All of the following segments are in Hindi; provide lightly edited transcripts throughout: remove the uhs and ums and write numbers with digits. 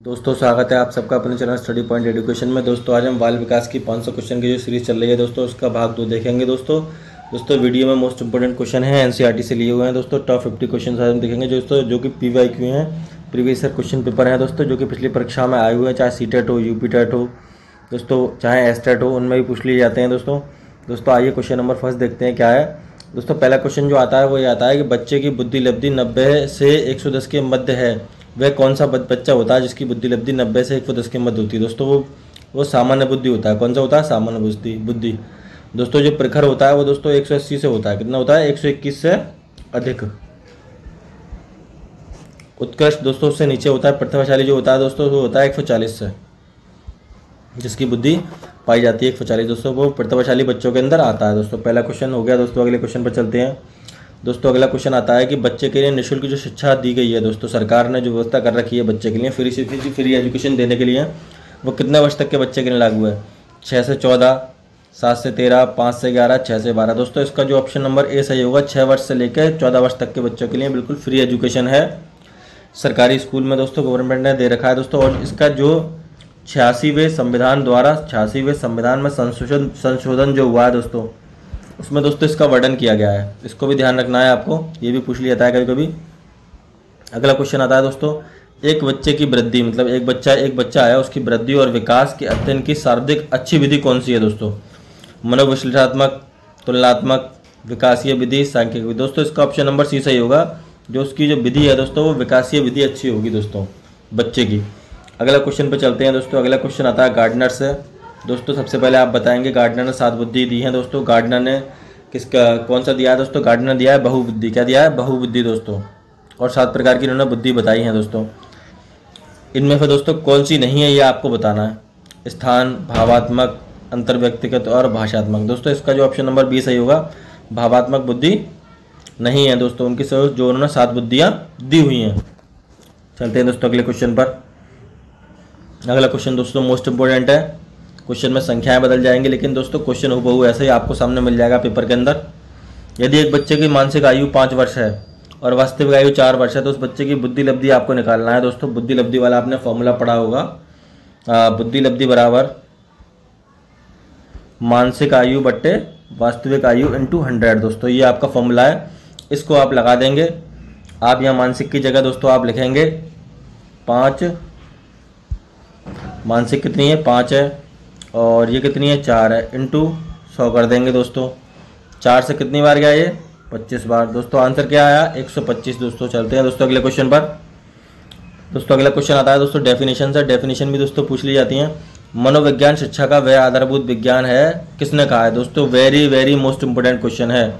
दोस्तों स्वागत है आप सबका अपने चैनल स्टडी पॉइंट एजुकेशन में। दोस्तों आज हम बाल विकास की 500 क्वेश्चन की जो सीरीज चल रही है दोस्तों उसका भाग 2 देखेंगे। दोस्तों वीडियो में मोस्ट इंपोर्टेंट क्वेश्चन है एनसीईआरटी से लिए हुए हैं। दोस्तों टॉप 50 क्वेश्चन आज हम देखेंगे दोस्तों, जो कि पीवाईक्यू हैं, प्रीवियस ईयर क्वेश्चन पेपर हैं दोस्तों, जो कि पिछली परीक्षा में आए हुए हैं, चाहे सीटेट हो, यूपी टेट हो दोस्तों, चाहे एसटेट हो, उनमें भी पूछ लिए जाते हैं दोस्तों आइए क्वेश्चन नंबर फर्स्ट देखते हैं क्या है। दोस्तों पहला क्वेश्चन जो आता है वो ये आता है कि बच्चे की बुद्धि लब्धि 90 से 110 के मध्य है, वह कौन सा बच्चा होता है जिसकी बुद्धि लब्धि 90 से 110 के मध्य होती है। दोस्तों वो सामान्य बुद्धि होता है। कौन सा होता है? सामान्य बुद्धि। दोस्तों जो प्रखर होता है वो दोस्तों 180 से होता है। कितना होता है? 121 से अधिक। उत्कृष्ट दोस्तों उससे नीचे होता है। प्रतिभाशाली जो होता है दोस्तों वो होता है 140 से, जिसकी बुद्धि पाई जाती है 140 दोस्तों, वो प्रतिभाशाली बच्चों के अंदर आता है। दोस्तों पहला क्वेश्चन हो गया। दोस्तों अगले क्वेश्चन पर चलते हैं। दोस्तों अगला क्वेश्चन आता है कि बच्चे के लिए निःशुल्क जो शिक्षा दी गई है दोस्तों, सरकार ने जो व्यवस्था कर रखी है बच्चे के लिए फ्री एजुकेशन देने के लिए, वो कितने वर्ष तक के बच्चे के लिए लागू है? 6 से 14, 7 से 13, 5 से 11, 6 से 12। दोस्तों इसका जो ऑप्शन नंबर ए सही होगा। 6 वर्ष से लेकर 14 वर्ष तक के बच्चों के लिए बिल्कुल फ्री एजुकेशन है सरकारी स्कूल में दोस्तों, गवर्नमेंट ने दे रखा है दोस्तों। और इसका जो 86वें संविधान में संशोधन जो हुआ है दोस्तों, उसमें दोस्तों इसका वर्णन किया गया है। इसको भी ध्यान रखना है आपको, ये भी पूछ लिया जाता है कभी कभी। अगला क्वेश्चन आता है दोस्तों, एक बच्चे की वृद्धि, मतलब एक बच्चा है, उसकी वृद्धि और विकास के अध्ययन की सर्वाधिक अच्छी विधि कौन सी है दोस्तों? मनोविश्लेषणात्मक, तुलनात्मक, विकासीय विधि, सांख्यिक विधि। दोस्तों इसका ऑप्शन नंबर सी सही होगा। जो उसकी जो विधि है दोस्तों वो विकासीय विधि अच्छी होगी दोस्तों बच्चे की। अगला क्वेश्चन पर चलते हैं दोस्तों। अगला क्वेश्चन आता है गार्डनर से। दोस्तों सबसे पहले आप बताएंगे गार्डनर ने 7 बुद्धि दी है दोस्तों। गार्डनर ने कौन सा दिया है दोस्तों? गार्डनर दिया है बहुबुद्धि। क्या दिया है? बहुबुद्धि दोस्तों। और 7 प्रकार की इन्होंने बुद्धि बताई है दोस्तों। इनमें से दोस्तों कौन सी नहीं है ये आपको बताना है। स्थान, भावात्मक, अंतर्व्यक्तिगत और भाषात्मक। दोस्तों इसका जो ऑप्शन नंबर बी सही होगा। भावात्मक बुद्धि नहीं है दोस्तों उनकी, जो उन्होंने 7 बुद्धियाँ दी हुई हैं। चलते हैं दोस्तों अगले क्वेश्चन पर। अगला क्वेश्चन दोस्तों मोस्ट इंपोर्टेंट है। क्वेश्चन में संख्याएं बदल जाएंगी, लेकिन दोस्तों क्वेश्चन हूबहू ऐसे ही आपको सामने मिल जाएगा पेपर के अंदर। यदि एक बच्चे की मानसिक आयु 5 वर्ष है और वास्तविक आयु 4 वर्ष है, तो उस बच्चे की बुद्धि लब्धि आपको निकालना है दोस्तों। बुद्धि लब्धि वाला आपने फॉर्मूला पढ़ा होगा। बुद्धि लब्धि बराबर मानसिक आयु बट्टे वास्तविक आयु इंटू 100 दोस्तों, ये आपका फॉर्मूला है। इसको आप लगा देंगे। आप यहाँ मानसिक की जगह दोस्तों आप लिखेंगे 5। मानसिक कितनी है? 5 है। और ये कितनी है? 4 है। इंटू 100 कर देंगे दोस्तों। 4 से कितनी बार गया ये? 25 बार। दोस्तों आंसर क्या आया? 125 दोस्तों। चलते हैं दोस्तों अगले क्वेश्चन पर। दोस्तों अगला क्वेश्चन आता है दोस्तों डेफिनेशन से। डेफिनेशन भी दोस्तों पूछ ली जाती हैं। मनोविज्ञान शिक्षा का वह आधारभूत विज्ञान है, किसने कहा है दोस्तों? वेरी मोस्ट इंपोर्टेंट क्वेश्चन है।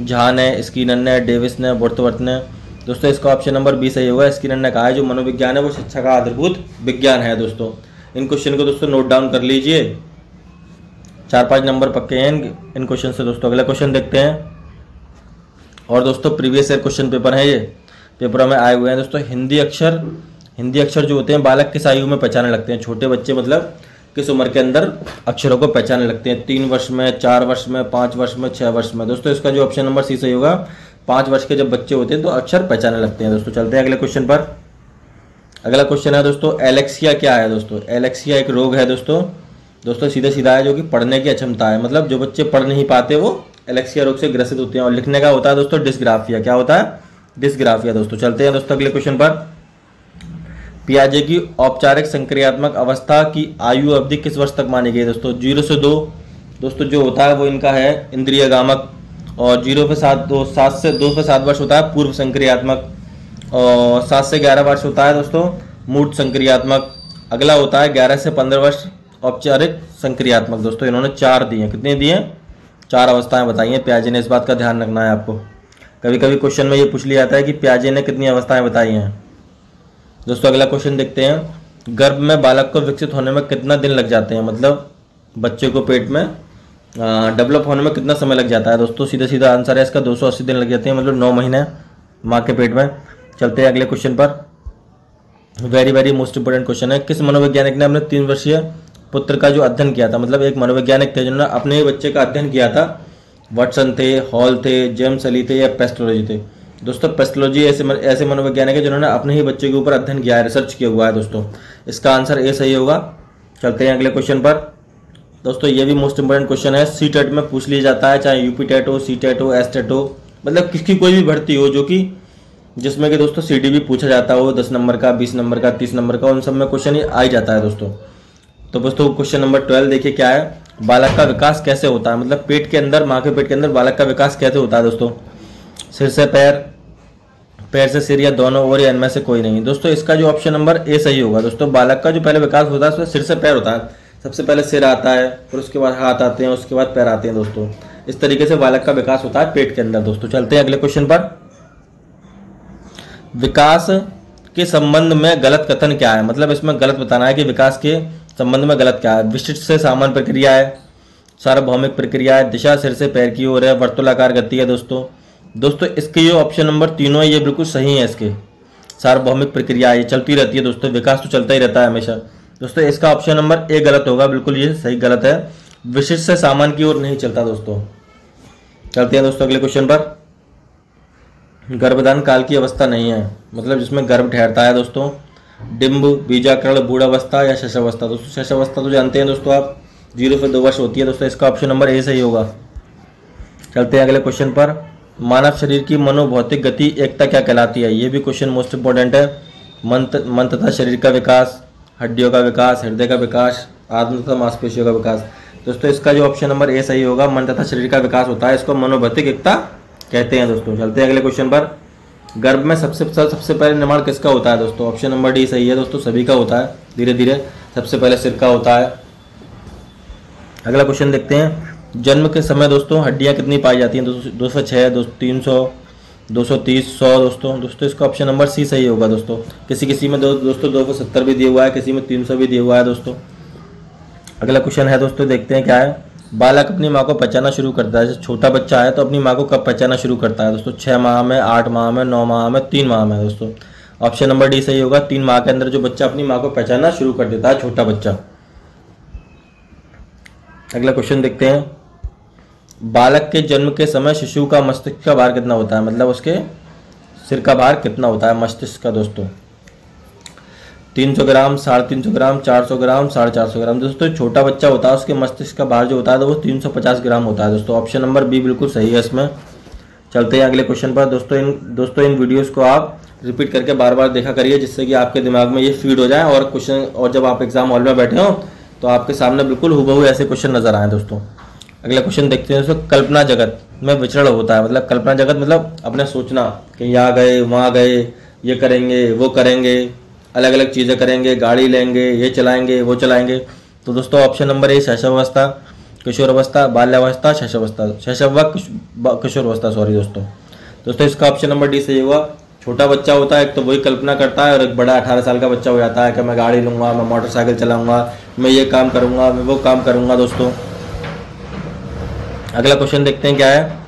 झा ने, स्किनर ने, डेविस ने, वर्तवर्थ ने। दोस्तों इसका ऑप्शन नंबर बी सही होगा। स्किनर ने कहा है जो मनोविज्ञान है वो शिक्षा का आधारभूत विज्ञान है दोस्तों। इन क्वेश्चन को दोस्तों नोट डाउन कर लीजिए। 4-5 नंबर पक्के हैं इन क्वेश्चन से दोस्तों। अगला क्वेश्चन देखते हैं। और दोस्तों प्रीवियस ईयर क्वेश्चन पेपर है, ये पेपरों में आए हुए हैं दोस्तों। हिंदी अक्षर जो होते हैं बालक किस आयु में पहचानने लगते हैं? छोटे बच्चे मतलब किस उम्र के अंदर अक्षरों को पहचानने लगते हैं? 3 वर्ष में, 4 वर्ष में, 5 वर्ष में, 6 वर्ष में। दोस्तों इसका जो ऑप्शन नंबर सी सही होगा। 5 वर्ष के जब बच्चे होते हैं तो अक्षर पहचानने लगते हैं दोस्तों। चलते हैं अगले क्वेश्चन पर। अगला क्वेश्चन है दोस्तों एलेक्सिया क्या है दोस्तों? एलेक्सिया एक रोग है दोस्तों सीधा है, जो कि पढ़ने की अक्षमता है। मतलब जो बच्चे पढ़ नहीं पाते वो एलेक्सिया रोग से ग्रसित होते हैं। और लिखने का होता है दोस्तों डिस्ग्राफिया। क्या होता है? डिस्ग्राफिया दोस्तों। चलते हैं दोस्तों अगले क्वेश्चन पर। पियाजे की औपचारिक संक्रियात्मक अवस्था की आयु अवधि किस वर्ष तक मानी गई दोस्तों? 0 से 2 दोस्तों जो होता है वो इनका है इंद्रिय गामक। और 0 से 7 से 2 से 7 वर्ष होता है पूर्व संक्रियात्मक। और 7 से 11 वर्ष होता है दोस्तों मूर्त संक्रियात्मक। अगला होता है 11 से 15 वर्ष औपचारिक संक्रियात्मक। दोस्तों इन्होंने 4 दिए। कितने दिए? 4 अवस्थाएं बताई हैं पियाजे ने। इस बात का ध्यान रखना है आपको। कभी कभी क्वेश्चन में ये पूछ लिया जाता है कि पियाजे ने कितनी अवस्थाएं बताई हैं दोस्तों। अगला क्वेश्चन देखते हैं। गर्भ में बालक को विकसित होने में कितना दिन लग जाते हैं? मतलब बच्चे को पेट में डेवलप होने में कितना समय लग जाता है दोस्तों? सीधा आंसर है इसका 280 दिन लग जाते हैं, मतलब 9 महीने माँ के पेट में। चलते हैं अगले क्वेश्चन पर। वेरी मोस्ट इंपोर्टेंट क्वेश्चन है। किस मनोवैज्ञानिक ने अपने 3 वर्षीय पुत्र का जो अध्ययन किया था? मतलब एक मनोवैज्ञानिक थे जिन्होंने अपने बच्चे का अध्ययन किया था। वाटसन थे, हॉल थे, जेम्स अली थे या पेस्टोलॉजी थे? दोस्तों पेथोलॉजी ऐसे मनोवैज्ञानिक है जिन्होंने अपने ही बच्चे के ऊपर अध्ययन किया है, रिसर्च किया हुआ है दोस्तों। इसका आंसर ए सही होगा। चलते हैं अगले क्वेश्चन पर। दोस्तों ये भी मोस्ट इंपोर्टेंट क्वेश्चन है, सी टेट में पूछ लिया जाता है, चाहे यूपी टेट हो, सी टेट हो, एस टेट हो, मतलब किसकी कोई भी भर्ती हो जो कि जिसमें कि दोस्तों सी डी भी पूछा जाता हो, 10 नंबर का, 20 नंबर का, 30 नंबर का, उन सब में क्वेश्चन आ ही जाता है दोस्तों। तो दोस्तों क्वेश्चन नंबर 12 देखिए क्या है, बालक का विकास कैसे होता है, मतलब पेट के अंदर, माँ के पेट के अंदर बालक का विकास कैसे होता है दोस्तों। सिर से पैर, पैर से सिर, या दोनों ओर, या इनमें से कोई नहीं। दोस्तों इसका जो ऑप्शन नंबर ए सही होगा। दोस्तों बालक का जो पहले विकास होता है उसमें सिर से पैर होता है, सबसे पहले सिर आता है, फिर उसके बाद हाथ आते हैं, उसके बाद पैर आते हैं दोस्तों। इस तरीके से बालक का विकास होता है पेट के अंदर दोस्तों। चलते हैं अगले क्वेश्चन पर। विकास के संबंध में गलत कथन क्या है, मतलब इसमें गलत बताना है कि विकास के संबंध में गलत क्या है। विशिष्ट से सामान्य प्रक्रिया है, सार्वभौमिक प्रक्रिया है, दिशा सिर से पैर की ओर है, वर्तुलाकार गति है दोस्तों। दोस्तों इसके ये ऑप्शन नंबर तीनों है, ये बिल्कुल सही है। इसके सार्वभौमिक प्रक्रिया ये चलती रहती है दोस्तों, विकास तो चलता ही रहता है हमेशा। दोस्तों इसका ऑप्शन नंबर ए गलत होगा, बिल्कुल ये सही गलत है, विशिष्ट से सामान्य की ओर नहीं चलता दोस्तों। चलते हैं दोस्तों अगले क्वेश्चन पर। गर्भधान काल की अवस्था नहीं है, मतलब जिसमें गर्भ ठहरता है दोस्तों। डिंब, बीजाकरण, बूढ़ावस्था या शैशवावस्था। दोस्तों शैशवावस्था तो जानते हैं दोस्तों आप, 0 से 2 वर्ष होती है दोस्तों। इसका ऑप्शन नंबर ए सही होगा। चलते हैं अगले क्वेश्चन पर। मानव शरीर की मनोभौतिक गति एकता क्या कहलाती है, ये भी क्वेश्चन मोस्ट इंपॉर्टेंट है। मन तथा शरीर का विकास, हड्डियों का विकास, हृदय का विकास, आत्म तथा मांसपेशियों का विकास। दोस्तों इसका जो ऑप्शन नंबर ए सही होगा, मन तथा शरीर का विकास होता है, इसको मनोभौतिक एकता कहते हैं दोस्तों। चलते हैं अगले क्वेश्चन पर। गर्भ में सबसे पहले निर्माण किसका होता है दोस्तों। ऑप्शन नंबर डी सही है दोस्तों, सभी का होता है, धीरे धीरे सबसे पहले सिर का होता है। अगला क्वेश्चन देखते हैं। जन्म के समय दोस्तों हड्डियां कितनी पाई जाती हैं, 206, 300, 230, 100 दोस्तों इसका ऑप्शन नंबर सी सही होगा दोस्तों। किसी में दोस्तों 270 भी दिया हुआ है, किसी में 300 भी दिया हुआ है दोस्तों। अगला क्वेश्चन है दोस्तों, देखते हैं क्या है। बालक अपनी माँ को पहचाना शुरू करता है, जैसे छोटा बच्चा है तो अपनी माँ को कब पहचाना शुरू करता है दोस्तों। 6 माह में, 8 माह में, 9 माह में, 3 माह में दोस्तों। ऑप्शन नंबर डी सही होगा, 3 माह के अंदर जो बच्चा अपनी माँ को पहचाना शुरू कर देता है, छोटा बच्चा। अगला क्वेश्चन देखते हैं। बालक के जन्म के समय शिशु का मस्तिष्क का भार कितना होता है, मतलब उसके सिर का भार कितना होता है मस्तिष्क का दोस्तों। 300 ग्राम, 350 ग्राम, 400 ग्राम, 450 ग्राम। दोस्तों छोटा बच्चा होता है उसके मस्तिष्क का भार जो होता है तो वो 350 ग्राम होता है दोस्तों। ऑप्शन नंबर बी बिल्कुल सही है इसमें। चलते हैं अगले क्वेश्चन पर। दोस्तों इन वीडियोस को आप रिपीट करके बार बार देखा करिए, जिससे कि आपके दिमाग में ये फीड हो जाए और क्वेश्चन, और जब आप एग्जाम हॉल में बैठे हो तो आपके सामने बिल्कुल हुबहू ऐसे क्वेश्चन नजर आए दोस्तों। अगला क्वेश्चन देखते हैं दोस्तों। कल्पना जगत में विचरण होता है, मतलब कल्पना जगत मतलब अपने सोचना कि यहाँ गए, वहाँ गए, ये करेंगे, वो करेंगे, अलग अलग चीज़ें करेंगे, गाड़ी लेंगे, ये चलाएंगे, वो चलाएंगे। तो दोस्तों ऑप्शन नंबर ए शैशवावस्था, किशोरावस्था, बाल्यावस्था, किशोरावस्था सॉरी दोस्तों इसका ऑप्शन नंबर डी सही होगा। छोटा बच्चा होता है एक तो वही कल्पना करता है, और एक बड़ा 18 साल का बच्चा हो जाता है कि मैं गाड़ी लूँगा, मैं मोटरसाइकिल चलाऊँगा, मैं ये काम करूँगा, मैं वो काम करूँगा दोस्तों। अगला क्वेश्चन देखते हैं क्या है।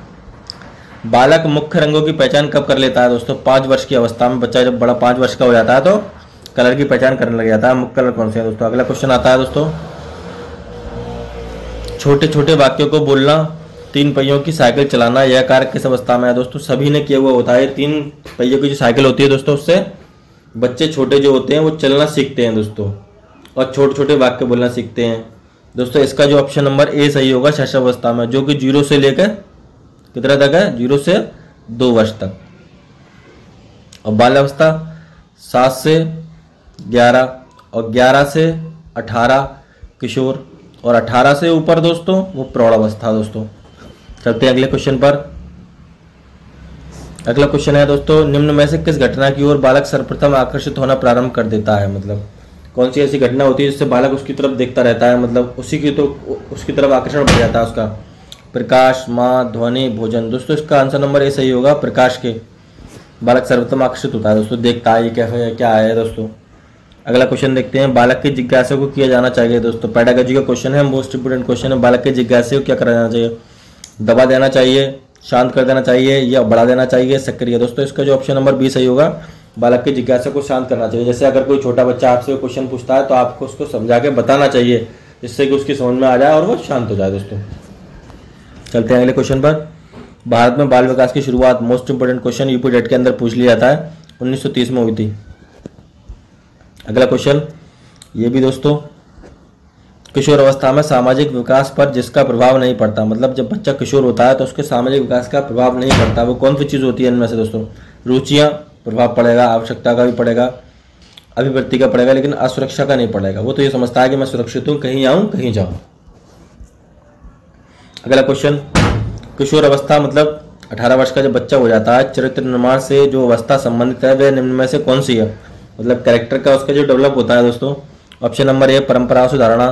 बालक मुख्य रंगों की पहचान कब कर लेता है दोस्तों। 5 वर्ष की अवस्था में बच्चा जब बड़ा 5 वर्ष का हो जाता है तो कलर की पहचान करने लग जाता है। मुख्य कलर कौन से हैं दोस्तों। अगला क्वेश्चन आता है दोस्तों। छोटे छोटे वाक्यों को बोलना, 3 पहियों की साइकिल चलाना, यह कार्य किस अवस्था में है दोस्तों। सभी ने किया हुआ होता है। 3 पहियों की जो साइकिल होती है दोस्तों, उससे बच्चे छोटे जो होते हैं वो चलना सीखते हैं दोस्तों, और छोटे छोटे वाक्य बोलना सीखते हैं दोस्तों। इसका जो ऑप्शन नंबर ए सही होगा, शैशवावस्था में, जो कि 0 से लेकर कितना तक है, 0 से 2 वर्ष तक। और बाल्यावस्था 7 से 11, और 11 से 18 किशोर, और 18 से ऊपर दोस्तों वो प्रौढ़ावस्था दोस्तों। चलते हैं अगले क्वेश्चन पर। अगला क्वेश्चन है दोस्तों। निम्न में से किस घटना की ओर बालक सर्वप्रथम आकर्षित होना प्रारंभ कर देता है, मतलब कौन सी ऐसी घटना होती है जिससे बालक उसकी तरफ देखता रहता है, मतलब उसकी तरफ आकर्षण बढ़ जाता है उसका। प्रकाश, माँ, ध्वनि, भोजन। दोस्तों इसका आंसर नंबर ए सही होगा। प्रकाश के बालक सर्वप्रथम आकर्षित होता है दोस्तों, देखता है ये कैसे क्या है दोस्तों। अगला क्वेश्चन देखते हैं। बालक की जिज्ञासा को किया जाना चाहिए दोस्तों। पेडागोजी का क्वेश्चन है, मोस्ट इंपोर्टेंट क्वेश्चन है। बालक की जिज्ञासा को क्या करा जाना चाहिए। दबा देना चाहिए, शांत कर देना चाहिए, या बढ़ा देना चाहिए, सक्रिय। दोस्तों इसका जो ऑप्शन नंबर बी सही होगा। बालक की जिज्ञासा को शांत करना चाहिए। जैसे अगर कोई छोटा बच्चा आपसे क्वेश्चन पूछता है तो आपको उसको समझा के बताना चाहिए, जिससे कि उसकी समझ में आ जाए और वो शांत हो जाए दोस्तों। चलते हैं अगले क्वेश्चन पर। भारत में बाल विकास की शुरुआत, most important question, UP TET के अंदर पूछ लिया जाता है, 1930 में हुई थी। अगला क्वेश्चन ये भी दोस्तों, किशोर अवस्था में सामाजिक विकास पर जिसका प्रभाव नहीं पड़ता, मतलब जब बच्चा किशोर होता है तो उसके सामाजिक विकास का प्रभाव नहीं पड़ता, वो कौन सी चीज़ होती है इनमें से दोस्तों? रुचियाँ प्रभाव पड़ेगा, आवश्यकता का भी पड़ेगा, अभिवृत्ति का पड़ेगा, लेकिन असुरक्षा का नहीं पड़ेगा। वो तो ये समझता है कि मैं सुरक्षित हूँ, कहीं आऊँ कहीं जाऊँ। अगला क्वेश्चन, किशोर अवस्था मतलब 18 वर्ष का जब बच्चा हो जाता है, चरित्र निर्माण से जो अवस्था संबंधित है वह निम्न में से कौन सी है? मतलब कैरेक्टर का उसका जो डेवलप होता है दोस्तों। ऑप्शन नंबर ए परंपरा सुधारणा,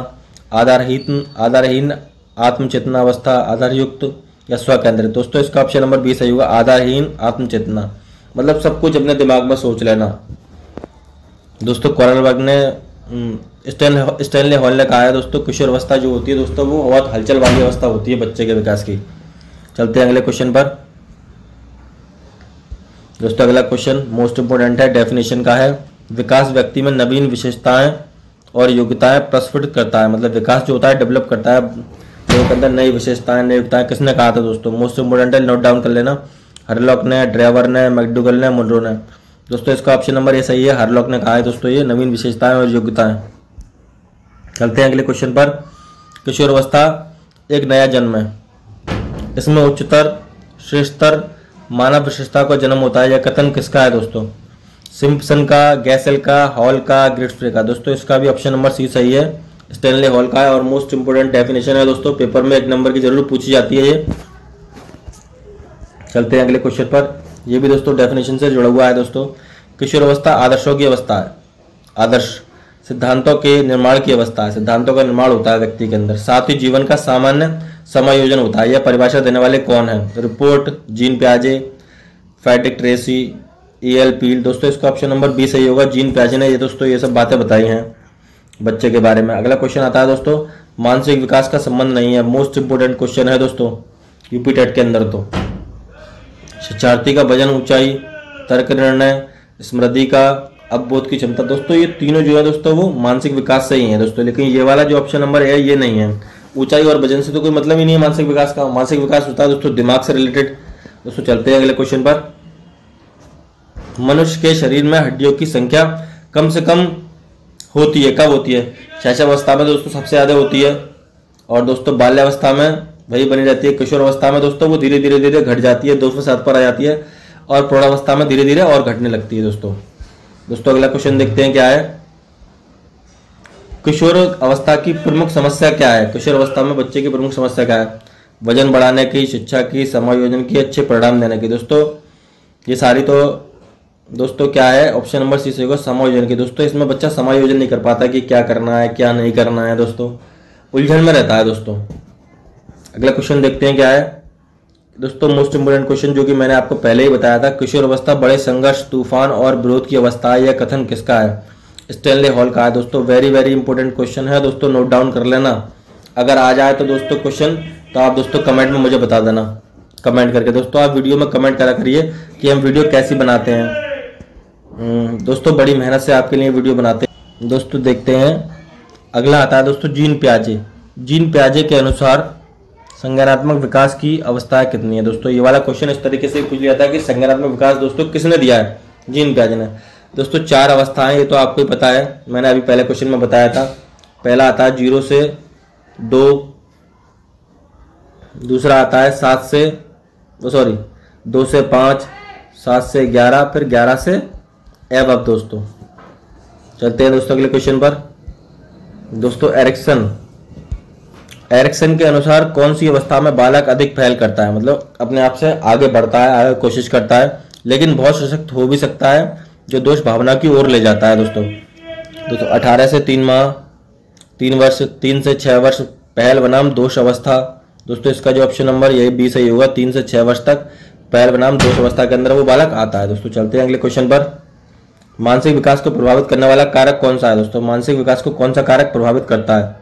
आधारहीन आत्मचेतना अवस्था, आधारयुक्त या स्वकेंद्रित। दोस्तों इसका ऑप्शन नंबर बी सही होगा, आधारहीन आत्मचेतना, मतलब सब कुछ अपने दिमाग में सोच लेना। दोस्तों कोरलबर्ग ने स्टैनले हॉल ने कहा है दोस्तों, किशोर अवस्था जो होती है दोस्तों वो बहुत हलचल वाली अवस्था होती है बच्चे के विकास की। चलते हैं अगले क्वेश्चन पर दोस्तों। अगला क्वेश्चन मोस्ट इंपोर्टेंट है, डेफिनेशन का है। विकास व्यक्ति में नवीन विशेषताएं और योग्यताएं प्रस्फुटित करता है, मतलब विकास जो होता है डेवलप करता है, लोगों के अंदर नई विशेषताएं नई योग्यताएं। किसने कहा था दोस्तों? मोस्ट इंपोर्टेंट है, नोट डाउन कर लेना। हरलॉक ने, ड्राइवर ने, मैकडूगल ने, मुनरो ने। दोस्तों इसका ऑप्शन नंबर ये सही है, हरलॉक ने कहा है दोस्तों ये नवीन विशेषताएं और योग्यताएं। चलते हैं अगले क्वेश्चन पर। किशोर अवस्था एक नया जन्म है, इसमें उच्चतर श्रेष्ठतर मानव विशेषता का जन्म होता है। यह कथन किसका है दोस्तों? सिम्पसन का, गैसेल का, हॉल का, ग्रिट्सबे का। दोस्तों इसका भी ऑप्शन नंबर सी सही है, स्टैनले हॉल का है। और मोस्ट इंपोर्टेंट डेफिनेशन है दोस्तों, पेपर में 1 नंबर की जरूर पूछी जाती है ये। चलते हैं अगले क्वेश्चन पर। ये भी दोस्तों डेफिनेशन से जुड़ा हुआ है दोस्तों। किशोर अवस्था आदर्शों की अवस्था है, आदर्श सिद्धांतों के निर्माण की अवस्था है, सिद्धांतों का निर्माण होता है व्यक्ति के अंदर। साथ ही जीवन का सामान्य समायोजन होता है। यह परिभाषा देने वाले कौन है? रिपोर्ट, जीन प्याजे, फैटिक ट्रेसी, E.L. पील। दोस्तों इसका ऑप्शन नंबर बी सही होगा, जीन प्याजे ने ये दोस्तों ये सब बातें बताई हैं बच्चे के बारे में। अगला क्वेश्चन आता है दोस्तों, मानसिक विकास का संबंध नहीं है, मोस्ट इंपोर्टेंट क्वेश्चन है दोस्तों यूपी टेट के अंदर। तो शिक्षार्थी का वजन, ऊंचाई, तर्क निर्णय, स्मृति का, अवबोध की क्षमता। दोस्तों ये तीनों जो है दोस्तों वो मानसिक विकास से ही है दोस्तों, लेकिन ये वाला जो ऑप्शन नंबर है ये नहीं है। ऊंचाई और वजन से तो कोई मतलब ही नहीं है मानसिक विकास का। मानसिक विकास होता है दोस्तों दिमाग से रिलेटेड। दोस्तों चलते हैं अगले क्वेश्चन पर। मनुष्य के शरीर में हड्डियों की संख्या कम से कम होती है, कब होती है? शैशवावस्था में दोस्तों सबसे ज्यादा होती है, और दोस्तों बाल्यावस्था में वही बनी रहती है। किशोर अवस्था में दोस्तों वो धीरे धीरे घट जाती है, 207 पर आ जाती है, और प्रौढ़ावस्था में धीरे धीरे और घटने लगती है दोस्तों। अगला क्वेश्चन देखते हैं क्या है। किशोर अवस्था की प्रमुख समस्या क्या है? किशोर अवस्था में बच्चे की प्रमुख समस्या क्या है? वजन बढ़ाने की, शिक्षा की, समायोजन की, अच्छे परिणाम देने की। दोस्तों ये सारी तो दोस्तों क्या है? ऑप्शन नंबर सी से होगा, समायोजन की। दोस्तों इसमें बच्चा समायोजन नहीं कर पाता कि क्या करना है क्या नहीं करना है, दोस्तों उलझन में रहता है दोस्तों। अगला क्वेश्चन देखते हैं क्या है दोस्तों। मोस्ट इंपोर्टेंट क्वेश्चन जो कि मैंने आपको पहले ही बताया था, किशोर अवस्था बड़े संघर्ष, तूफान और विरोध की अवस्था है। यह कथन किसका है? स्टैनले हॉल का है दोस्तों। वेरी वेरी इंपॉर्टेंट क्वेश्चन है दोस्तों, नोट डाउन कर लेना। अगर आ जाए तो दोस्तों क्वेश्चन तो आप दोस्तों कमेंट में मुझे बता देना, कमेंट करके। दोस्तों आप वीडियो में कमेंट करा करिए कि हम वीडियो कैसी बनाते हैं। दोस्तों बड़ी मेहनत से आपके लिए वीडियो बनाते हैं। दोस्तों देखते हैं अगला आता है दोस्तों जीन प्याजे। जीन प्याजे के अनुसार संज्ञानात्मक विकास की अवस्थाएं कितनी है? दोस्तों ये वाला क्वेश्चन इस तरीके से पूछ लिया था कि संज्ञानात्मक विकास दोस्तों किसने दिया है? जीन प्याजे ने। दोस्तों 4 अवस्थाएं, ये तो आपको ही पता है, मैंने अभी पहले क्वेश्चन में बताया था। पहला आता है 0 से 2, दूसरा आता है 2 से 5, 7 से 11, फिर 11 से एबव दोस्तों। चलते हैं दोस्तों अगले क्वेश्चन पर। दोस्तों एरिक्सन के अनुसार कौन सी अवस्था में बालक अधिक पहल करता है? मतलब अपने आप से आगे बढ़ता है, आगे कोशिश करता है, लेकिन बहुत सशक्त हो भी सकता है, जो दोष भावना की ओर ले जाता है दोस्तों। 18 से 3 माह, 3 वर्ष, 3 से 6 वर्ष पहल बनाम दोष अवस्था। दोस्तों इसका जो ऑप्शन नंबर यही बी सही होगा, 3 से 6 वर्ष तक पहल बनाम दोष अवस्था के अंदर वो बालक आता है दोस्तों। चलते हैं अगले क्वेश्चन पर। मानसिक विकास को प्रभावित करने वाला कारक कौन सा है? दोस्तों मानसिक विकास को कौन सा कारक प्रभावित करता है?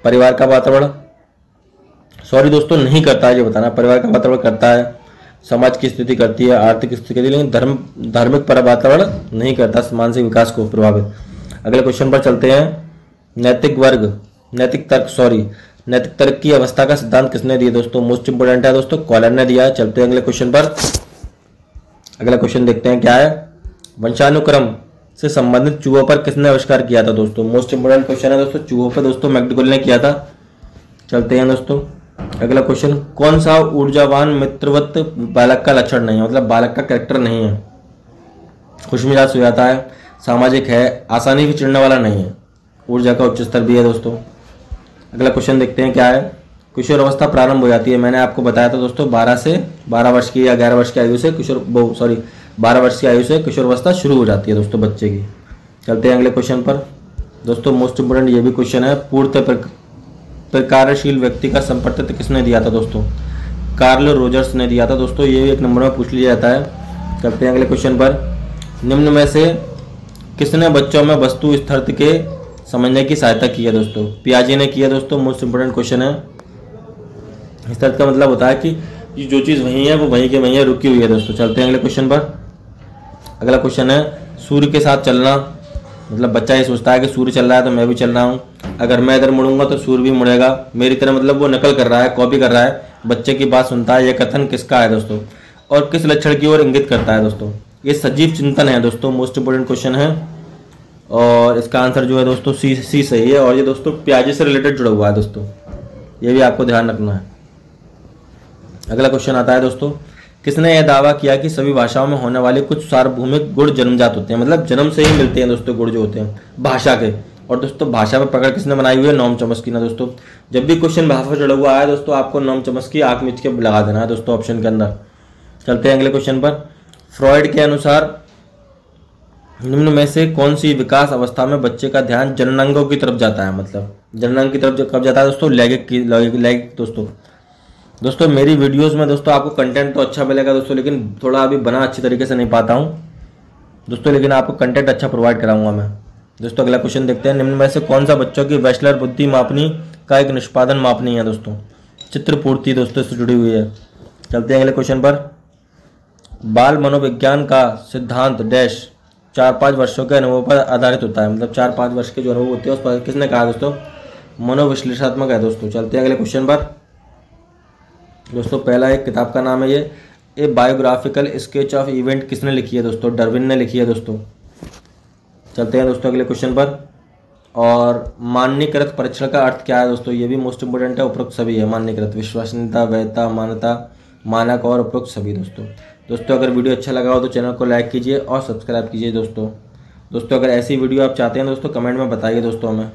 परिवार का वातावरण, सॉरी दोस्तों नहीं करता है, ये बताना। परिवार का वातावरण करता है, समाज की स्थिति करती है, आर्थिक स्थिति करती है, लेकिन धार्मिक पर वातावरण नहीं करता मानसिक विकास को प्रभावित। अगले क्वेश्चन पर चलते हैं। नैतिक नैतिक तरक्की अवस्था का सिद्धांत किसने दिया दोस्तों? मोस्ट इंपोर्टेंट है दोस्तों, कॉलर ने दिया है। चलते हैं अगले क्वेश्चन पर। अगला क्वेश्चन देखते हैं क्या है। वंशानुक्रम से संबंधित चूहों पर किसने आविष्कार किया था दोस्तों? मोस्ट इंपोर्टेंट क्वेश्चन है दोस्तों, चूहों पर दोस्तों मैकडुगल ने किया था। चलते हैं दोस्तों अगला क्वेश्चन। कौन सा ऊर्जावान मित्रवत बालक का लक्षण नहीं है, मतलब बालक का कैरेक्टर नहीं है? खुशमिजाज हो जाता है, सामाजिक है, आसानी से चिढ़ने वाला नहीं है, ऊर्जा का उच्च स्तर भी है दोस्तों। अगला क्वेश्चन देखते हैं क्या है। किशोर अवस्था प्रारंभ हो जाती है, मैंने आपको बताया था दोस्तों 12 वर्ष की या 11 वर्ष की आयु से 12 वर्ष की आयु से किशोर अवस्था शुरू हो जाती है दोस्तों बच्चे की। चलते हैं अगले क्वेश्चन पर दोस्तों। मोस्ट इंपोर्टेंट ये भी क्वेश्चन है। पूर्णतः प्रकारशील व्यक्ति का संपर्क किसने दिया था दोस्तों? कार्ल रोजर्स ने दिया था दोस्तों, ये भी एक नंबर में पूछ लिया जाता है। चलते हैं अगले क्वेश्चन पर। निम्न में से किसने बच्चों में वस्तु स्थिरता के समझने की सहायता की है दोस्तों? पियाजे ने किया दोस्तों। मोस्ट इंपोर्टेंट क्वेश्चन है। स्थिरता का मतलब होता है कि जो चीज़ वहीं है वो वहीं के वहीं है, रुकी हुई है दोस्तों। चलते हैं अगले क्वेश्चन पर। अगला क्वेश्चन है सूर्य के साथ चलना, मतलब बच्चा ये सोचता है कि सूर्य चल रहा है तो मैं भी चल रहा हूँ, अगर मैं इधर मुड़ूंगा तो सूर्य भी मुड़ेगा मेरी तरह, मतलब वो नकल कर रहा है, कॉपी कर रहा है, बच्चे की बात सुनता है। यह कथन किसका है दोस्तों और किस लक्षण की ओर इंगित करता है दोस्तों? ये सजीव चिंतन है दोस्तों। मोस्ट इंपोर्टेंट क्वेश्चन है और इसका आंसर जो है दोस्तों सी सही है, और ये दोस्तों पियाजे से रिलेटेड जुड़ा हुआ है दोस्तों, ये भी आपको ध्यान रखना है। अगला क्वेश्चन आता है दोस्तों। किसने यह दावा किया कि सभी भाषाओं में होने वाले कुछ सार्वभौमिक गुण जन्मजात होते हैं, मतलब जन्म से ही मिलते हैं दोस्तों गुण जो होते हैं भाषा के? और दोस्तों भाषा पर पकड़ किसने बनाई हुई है? नोम चॉम्स्की ने दोस्तों। जब भी क्वेश्चन भाषा से जुड़ा हुआ है दोस्तों आपको नोम चॉम्स्की आंख मीच के लगा देना है दोस्तों ऑप्शन के अंदर। चलते हैं अगले क्वेश्चन पर। फ्रॉइड के अनुसार निम्न में से कौन सी विकास अवस्था में बच्चे का ध्यान जननांगों की तरफ जाता है, मतलब जननांग की तरफ कब जाता है दोस्तों? लैंगिक दोस्तों मेरी वीडियोस में दोस्तों आपको कंटेंट तो अच्छा मिलेगा दोस्तों, लेकिन थोड़ा अभी बना अच्छी तरीके से नहीं पाता हूँ दोस्तों, लेकिन आपको कंटेंट अच्छा प्रोवाइड कराऊंगा मैं दोस्तों। अगला क्वेश्चन देखते हैं। निम्न में से कौन सा बच्चों की वेस्लर बुद्धि मापनी का एक निष्पादन मापनी है दोस्तों? चित्रपूर्ति दोस्तों इससे जुड़ी हुई है। चलते हैं अगले क्वेश्चन पर। बाल मनोविज्ञान का सिद्धांत डैश 4-5 वर्षों के अनुभव पर आधारित होता है, मतलब 4-5 वर्ष के जो अनुभव होते हैं उस पर किसने कहा दोस्तों? मनोविश्लेषणात्मक है दोस्तों। चलते हैं अगले क्वेश्चन पर दोस्तों। पहला एक किताब का नाम है ये ए बायोग्राफिकल स्केच ऑफ इवेंट, किसने लिखी है दोस्तों? डार्विन ने लिखी है दोस्तों। चलते हैं दोस्तों अगले क्वेश्चन पर। और मान्यकृत परीक्षण का अर्थ क्या है दोस्तों? ये भी मोस्ट इंपोर्टेंट है। उपरोक्त सभी है मान्यकृत, विश्वसनीयता, वैधता, मान्यता, मानक और उपरोक्त सभी दोस्तों अगर वीडियो अच्छा लगा हो तो चैनल को लाइक कीजिए और सब्सक्राइब कीजिए दोस्तों। अगर ऐसी वीडियो आप चाहते हैं दोस्तों कमेंट में बताइए दोस्तों हमें।